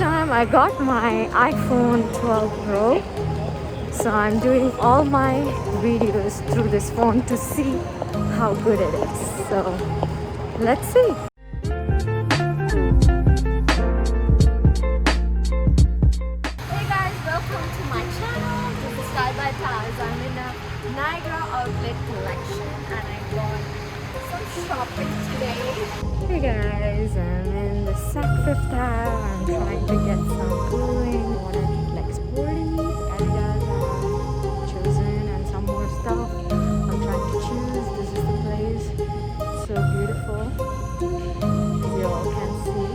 time I got my iPhone 12 Pro, so I'm doing all my videos through this phone to see how good it is. So let's see. Hey guys, welcome to my channel. This is Stylebytaz. I'm in a Niagara outlet collection and I got some shopping today. Hey guys, I'm in the Sac Fifth Ave. I'm trying to get some clothing. I want to like sporty, Adidas I've chosen, and some more stuff. I'm trying to choose. This is the place. So beautiful. As you all can see.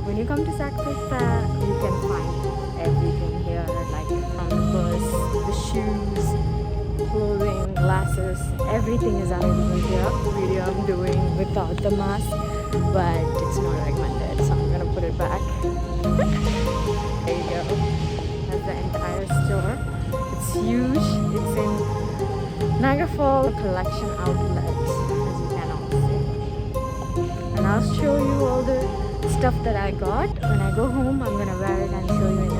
When you come to Sac Fifth Ave, you can find everything here, like from the purse, the shoes, clothing, glasses, everything is available here. Video I'm doing without the mask, but it's not recommended, so I'm gonna put it back. There you go. That's the entire store. It's huge. It's in Niagara Falls Collection Outlets, as you can all see. And I'll show you all the stuff that I got. When I go home, I'm gonna wear it and show you in a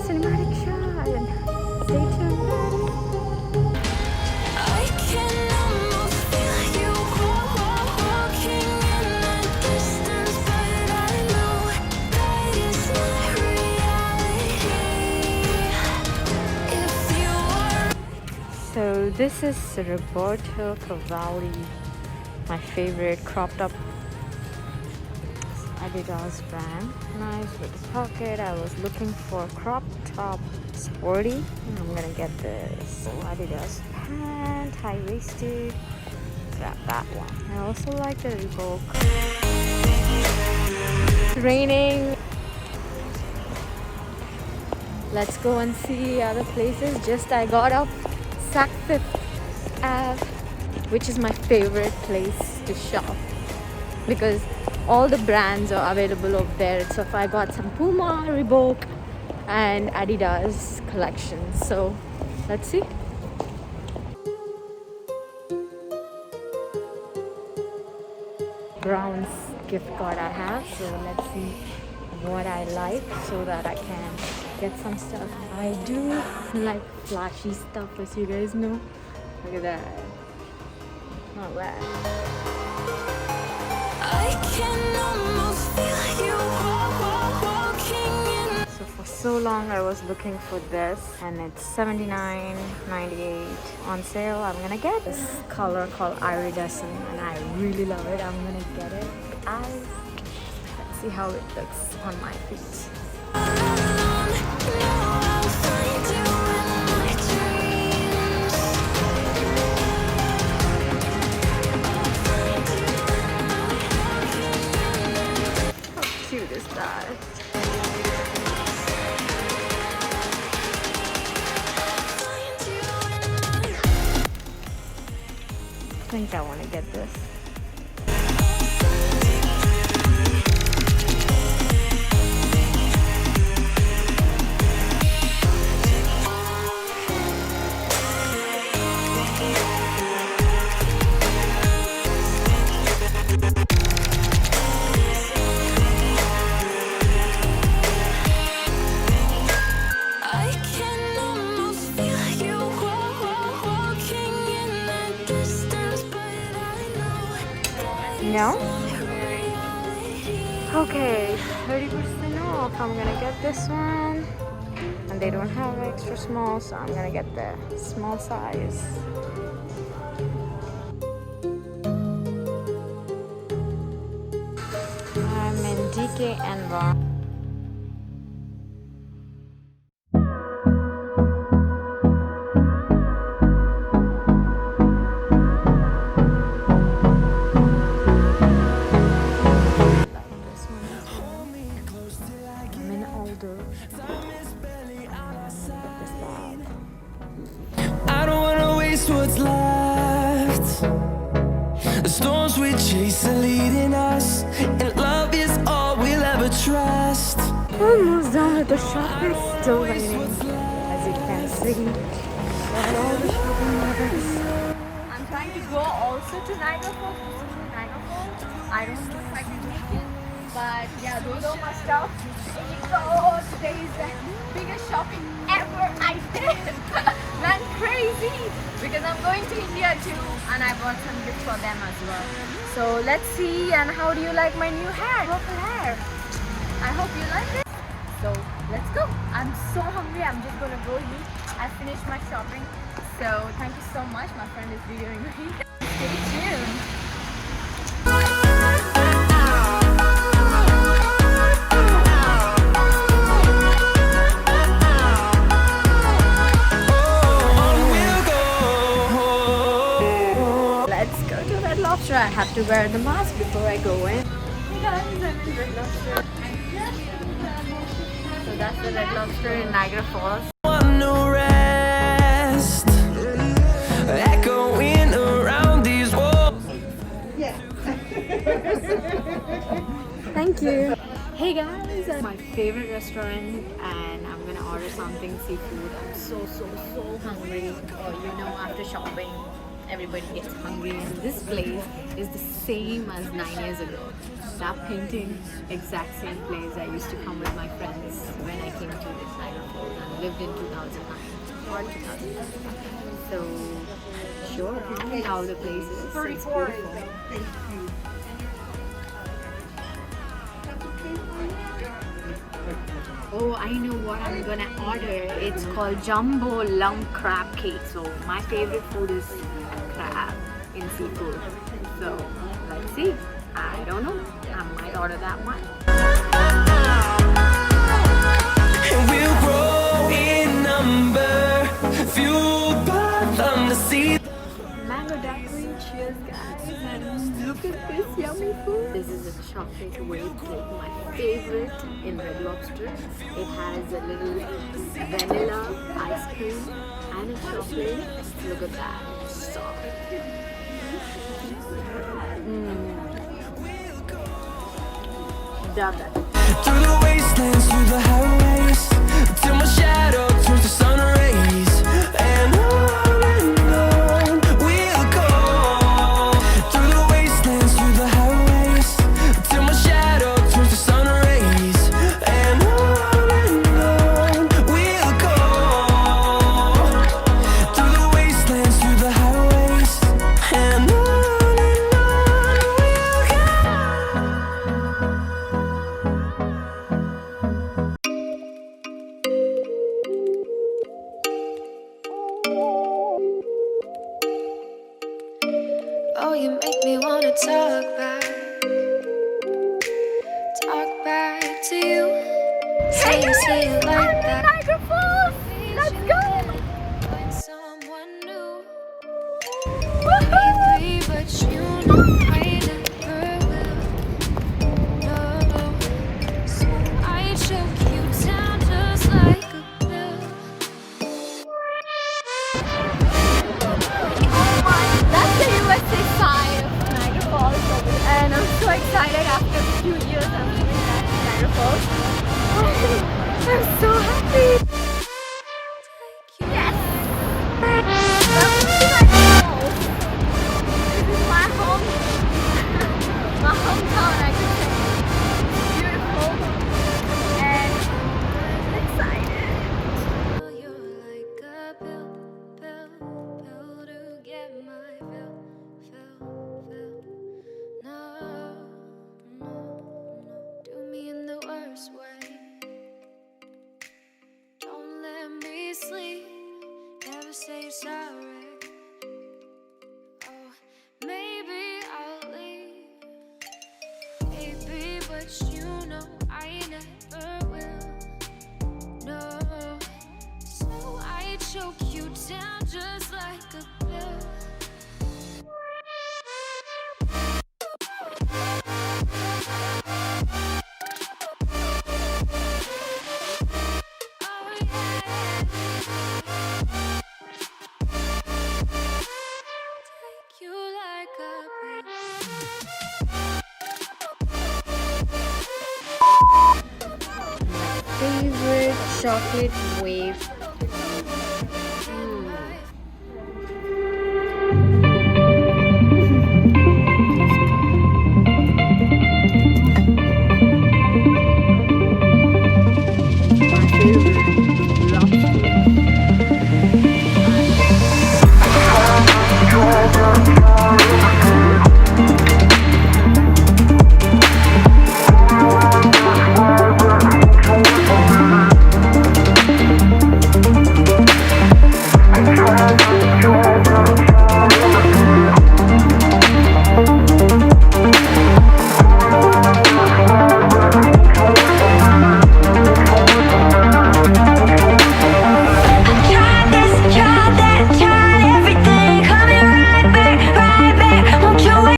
cinematic shot. And stay tuned, guys. So this is Roberto Cavalli, my favorite cropped up Adidas brand. Nice with the pocket. I was looking for crop top sporty. I'm gonna get this Adidas pant, high-waisted. Grab that one. I also like the Reebok. It's raining. Let's go and see other places. I got up Sac Fifth Ave, which is my favorite place to shop because all the brands are available over there. So if I got some Puma, Reebok, and Adidas collections. So let's see. Brown's gift card I have. So let's see what I like so that I can get some stuff. I do like flashy stuff, as you guys know. Look at that. Not bad. I can almost feel you walking in. So for so long I was looking for this, and it's $79.98 on sale. I'm gonna get this color called iridescent, and I really love it. I'm gonna get it. Let's see how it looks on my feet. How cute is that? I think I want to get this. No? Okay, 30% off. I'm gonna get this one. And they don't have extra small, so I'm gonna get the small size. I'm in DKNY. I don't wanna waste what's left. The storms we chase are leading us, and love is all we'll ever trust. Almost done with the shopping. Still raining, as you can see. All the shopping malls. I'm trying to go also to Niagara Falls. I don't know if I can make it. But yeah, those are my stuff. Oh, today is the biggest shopping ever I did. Went crazy because I'm going to India too, and I bought some gifts for them as well. So let's see. And how do you like my new hair? Purple hair. I hope you like it. So let's go. I'm so hungry. I'm just gonna go eat. I finished my shopping. So thank you so much. My friend is videoing me. Stay tuned. Let's go to Red Lobster. I have to wear the mask before I go in. Hey guys, I'm in Red Lobster. So that's the Red Lobster in Niagara Falls. No rest, echoing around these walls. Thank you. Hey guys, my favorite restaurant, and I'm gonna order something seafood. I'm so hungry. You know, after shopping, everybody gets hungry, and this place is the same as 9 years ago. That painting, exact same place I used to come with my friends when I came to this Niagara Falls and lived in 2009 or 2009. So sure, tell me how the place is. It's beautiful. Oh, I know what I'm gonna order. It's called Jumbo Lump Crab Cake. So my favorite food is crab in seafood. So let's see. I don't know. I might order that one. And we'll grow in number, fueled by them to see. Mango daiquiri, cheers guys, and look at this yummy food. This is a chocolate wave cake, my favorite in Red Lobster. It has a little vanilla ice cream and a chocolate. Look at that, it's soft. Love that. Through the wastelands, through the highways, till my shadow turns to sun rays. And on we'll go. Through the wastelands, through the highways, till my shadow turns to sun rays. And on we'll go. Through the wastelands, through the highways, and on we'll go. Oh, you make me wanna talk back to you. Say it like that. Niagara Falls! Let's go! Find someone new. Maybe, but you know I never will. No, so I choke you down just like a pill. That's the USA side of Niagara Falls, and I'm so excited after a few years I'm doing that in Niagara Falls. I'm so happy! Yes! Welcome to Niagara Falls! This is my home, my hometown I could say. It's beautiful and I'm excited. You're like a pill to get my fill. No, do me in the worst way. Don't let me sleep, never say you're sorry. Oh, maybe I'll leave, baby, but you know I never will. No, so I choke you down just like a pill. Oh yeah, take you like a pill. Favorite chocolate wave